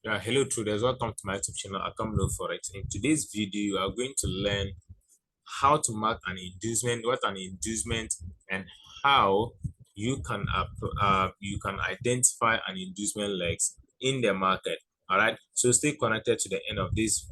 Hello traders, welcome to my YouTube channel Account Forex. In today's video, you are going to learn how to mark an inducement, what an inducement, and how you can identify an inducement legs in the market. All right, so stay connected to the end of this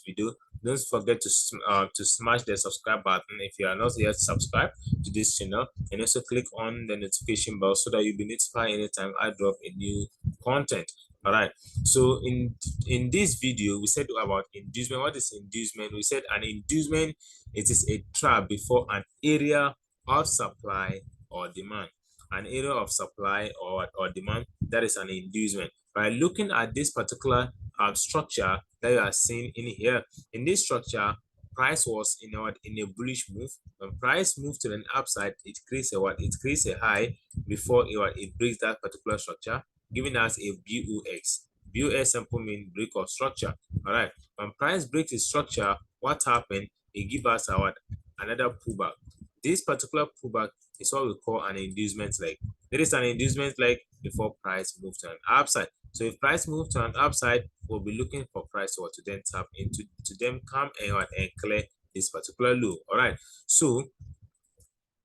video. Don't forget to smash the subscribe button if you are not yet subscribed to this channel, and also click on the notification bell so that you'll be notified anytime I drop a new content. All right, so in this video we said about inducement. What is inducement? We said an inducement, it is a trap before an area of supply or demand. An area of supply or demand, that is an inducement. By looking at this particular structure that you are seeing in here, in this structure, price was in a bullish move. When price moved to the upside, it creates a high before it breaks that particular structure, giving us a BUX. BUX simple mean break of structure. All right. When price breaks the structure, what happened? It gives us another pullback. This particular pullback is what we call an inducement leg. There is an inducement leg before price moves to an upside. So if price moves to an upside, we'll be looking for price to then tap into to them come and clear this particular low. All right. So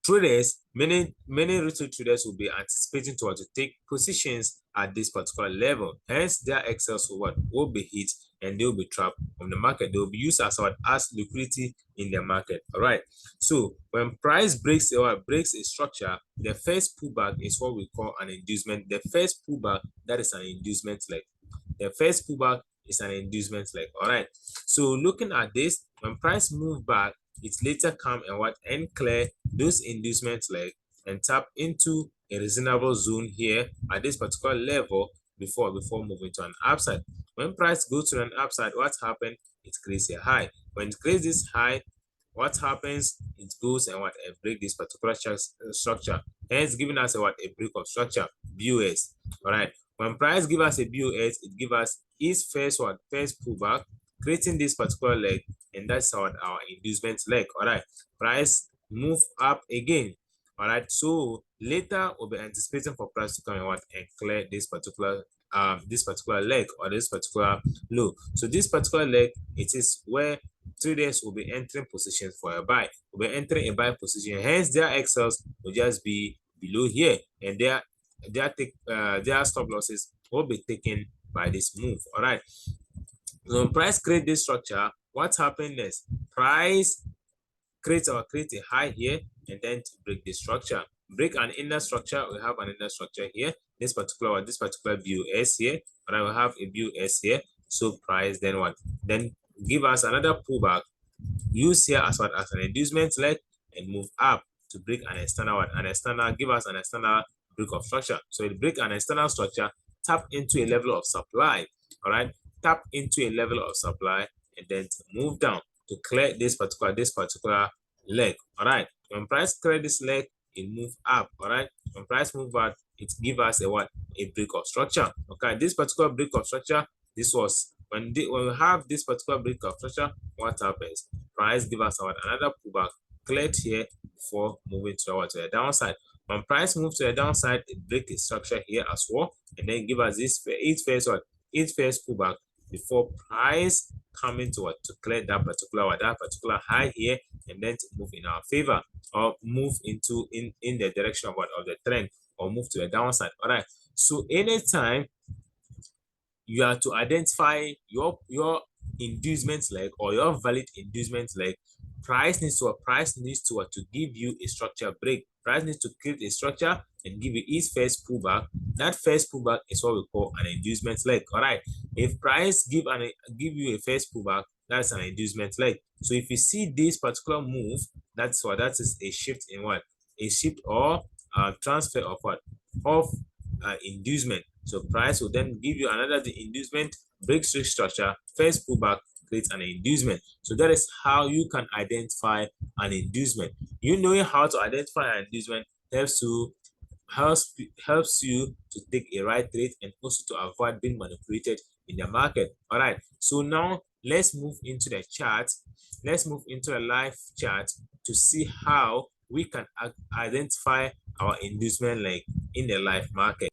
traders, many retail traders will be anticipating to take positions at this particular level. Hence, their excess will be hit and they will be trapped from the market. They will be used as liquidity in the market. All right. So when price breaks a structure, the first pullback is what we call an inducement. The first pullback, that is an inducement leg. The first pullback is an inducement leg. All right. So looking at this, when price move back, it later come and clear those inducement leg and tap into a reasonable zone here at this particular level before moving to an upside. When price goes to an upside, what happens? It creates a high. When it creates this high, what happens? It goes and break this particular structure. Hence, giving us a break of structure, BOS. All right. When price give us a BOS, it give us its first pullback, creating this particular leg, and that's our inducement leg. All right, price move up again. All right, so later we'll be anticipating for price to come and clear this particular leg or this particular low. So this particular leg, it is where traders will be entering positions for a buy. Will be entering a buy position. Hence, their excels will just be below here, and their stop losses will be taken by this move. All right. When price create this structure, what happened next? Price create a high here and then to break the structure. Break an inner structure, we have an inner structure here. This particular BUS here, and I will have a BUS here. So price then Then give us another pullback. Use here as an inducement leg and move up to break an external give us an external break of structure. So it break an external structure, tap into a level of supply. All right, tap into a level of supply and then move down to clear this particular leg. All right, when price clear this leg, it move up. All right, when price move up, it give us a break of structure. Okay, this particular break of structure, this was when we have this particular break of structure, what happens? Price give us another pullback, cleared here before moving to the downside. When price moves to the downside, it breaks the structure here as well, and then give us this its first pullback before price coming to clear that particular high here, and then to move in our favor or move into in the direction of the trend or move to the downside. All right. So anytime you are to identify your inducement leg or your valid inducement leg, price needs to give you a structure break. Price needs to create a structure and give you its first pullback. That first pullback is what we call an inducement leg. All right. If price give you a first pullback, that's an inducement leg. So if you see this particular move, that is a shift in a shift or transfer of inducement. So price will then give you another inducement, breaks through structure, first pullback, creates an inducement. So that is how you can identify an inducement. You knowing how to identify an inducement helps you to take a right trade and also to avoid being manipulated in the market. All right. So now let's move into the chart. Let's move into a live chart to see how we can identify our inducement leg in the live market.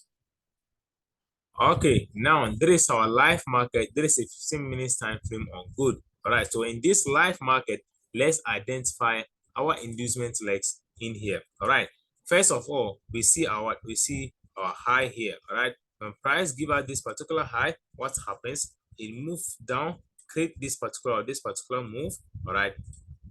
Okay, now there is our live market. There is a 15 minutes time frame on good. All right, so in this live market, let's identify our inducement legs in here. All right, first of all, we see our high here. All right, when price give us this particular high, what happens? It moves down, create this particular move. All right,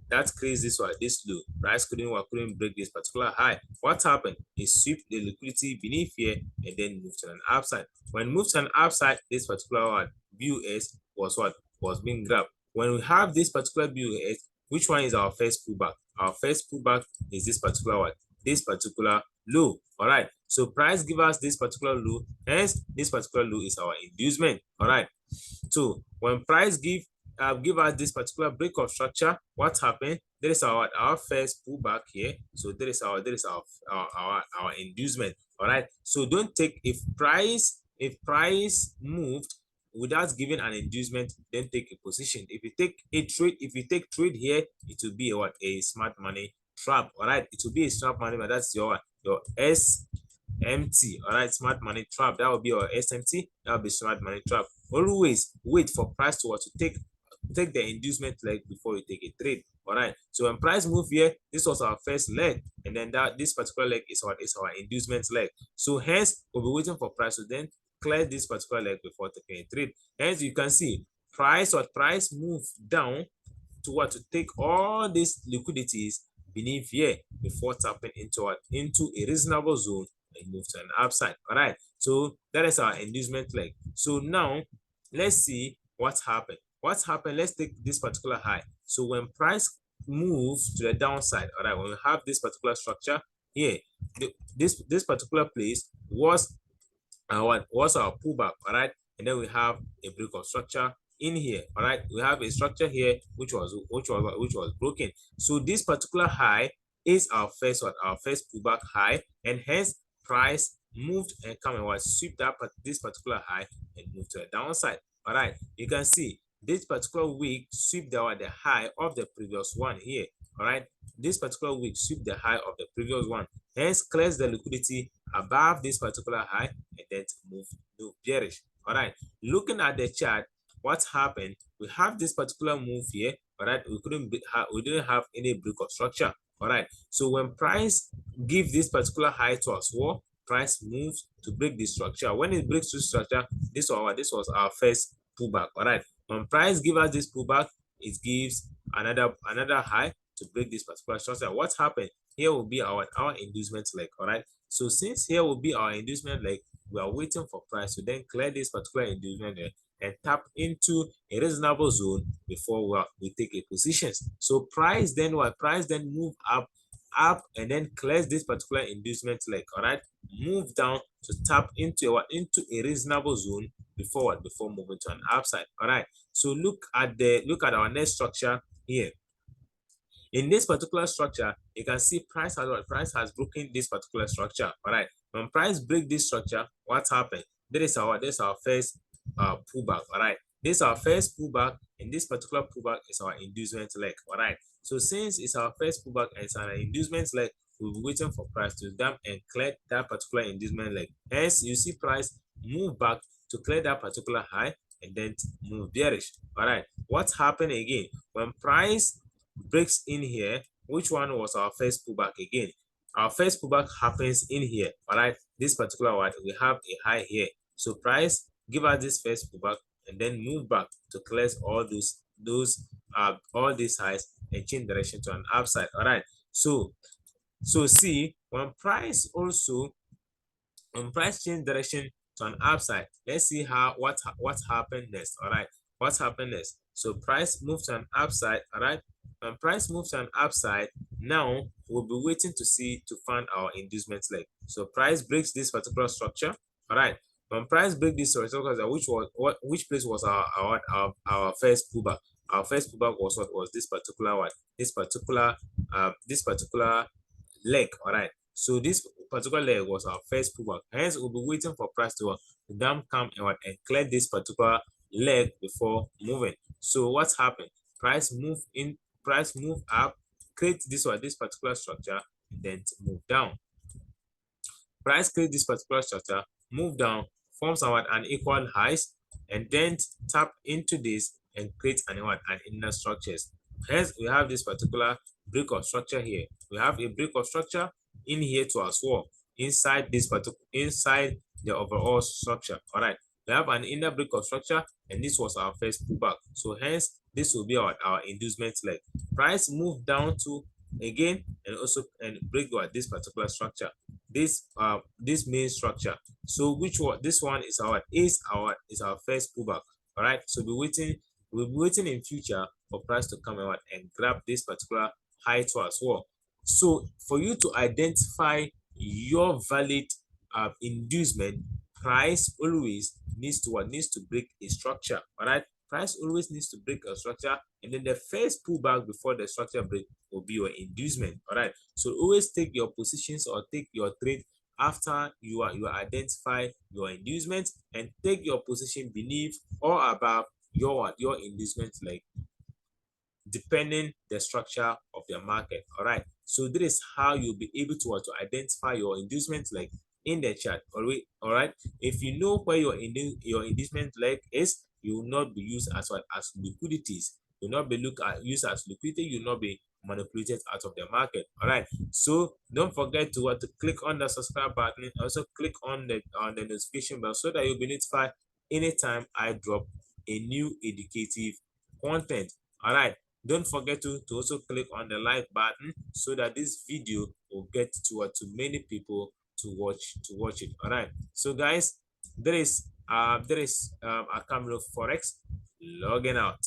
that creates this one, this low. Price couldn't break this particular high. What happened? It swept the liquidity beneath here and then moved to an upside. When moved to an upside, this particular one, BUS was what? Was being grabbed. When we have this particular BUS, which one is our first pullback? Our first pullback is this particular one, this particular low. All right. So price give us this particular low, hence this particular low is our inducement. All right. So when price give us this particular break of structure, what happened? There is our first pullback here. So there is our inducement. All right. So don't take if price moved without giving an inducement, then take a position. If you take trade here, it will be a smart money trap. All right. It will be a smart money, but that's your SMT. All right, smart money trap. That will be your SMT. That will be smart money trap. Always wait for price to take the inducement leg before you take a trade. All right. So when price move here, this was our first leg, and then this particular leg is our inducement leg. So hence we'll be waiting for price to then clear this particular leg before taking a trade. Hence you can see price move down to take all these liquidities beneath here before tapping into a reasonable zone and move to an upside. All right. So that is our inducement leg. So now let's see what happened. Let's take this particular high. So when price moves to the downside, all right, when we have this particular structure here, this particular place was our pullback. All right, and then we have a break of structure in here. All right, we have a structure here which was broken. So this particular high is our first pullback high, and hence price moved and come and sweep this particular high and move to the downside. All right, you can see this particular week sweep the high of the previous one here. All right, this particular week sweep the high of the previous one, hence clears the liquidity above this particular high and then move bearish. All right, looking at the chart, what happened? We have this particular move here. All right, we didn't have any break of structure. All right, so when price give this particular high to us, price moves to break this structure. When it breaks this structure, this was our first pullback. All right, when price give us this pullback, it gives another high to break this particular structure. What happened? Here will be our inducement leg. All right, so since here will be our inducement leg, we are waiting for price to then clear this particular inducement leg and tap into a reasonable zone before we take a position. So price then move up and then clears this particular inducement leg. All right, move down to tap into a reasonable zone before moving to an upside. All right, so look at our next structure here. In this particular structure, you can see price has broken this particular structure. All right, when price break this structure, what happened? This is our first pullback. All right, this is our first pullback, and this particular pullback is our inducement leg. All right, so since it's our first pullback and it's an inducement leg, we'll be waiting for price to dump and clear that particular inducement leg. Hence, you see price move back to clear that particular high and then move bearish. All right, what happened again? When price breaks in here, which one was our first pullback again? Our first pullback happens in here. All right, this particular one, we have a high here. So price give us this first pullback and then move back to clear all all these highs and change direction to an upside. All right, so see when price change direction to an upside, let's see what happened next. All right, what happened next? So price moved to an upside. All right, when price moves to an upside, now we'll be waiting to find our inducement leg. So price breaks this particular structure. All right, when price breaks this structure, which place was our first pullback? Our first pullback was this particular one, this particular leg. All right, so this particular leg was our first pullback. Hence, we'll be waiting for price to come and clear this particular leg before moving. So what happened? Price move up, create this particular structure, and then move down. Price create this particular structure, move down, forms our an equal highs, and then tap into this and create an inner structures. Hence, we have this particular break of structure here. We have a break of structure in here to as well, inside this particular inside the overall structure. All right, we have an inner break of structure, and this was our first pullback. So hence, this will be our inducement leg. Price move down to again and also and break this particular structure, this main structure. So which one, this one is our first pullback. All right, so we'll be waiting in future for price to come out and grab this particular high too as well. So for you to identify your valid inducement, price always needs to break a structure. All right, price always needs to break a structure, and then the first pullback before the structure break will be your inducement. All right, so always take your positions or take your trade after you identify your inducement, and take your position beneath or above your inducement leg, depending the structure of the market. All right, so this is how you'll be able to identify your inducement leg in the chart. All right, if you know where your inducement leg is, you will not be used as well as liquidities. You will not be used as liquidity. You will not be manipulated out of the market. All right, so don't forget to click on the subscribe button. Also click on the notification bell so that you'll be notified anytime I drop a new educative content. All right, don't forget to also click on the like button so that this video will get to many people to watch it. All right, so guys, there is Akamilo Forex logging out.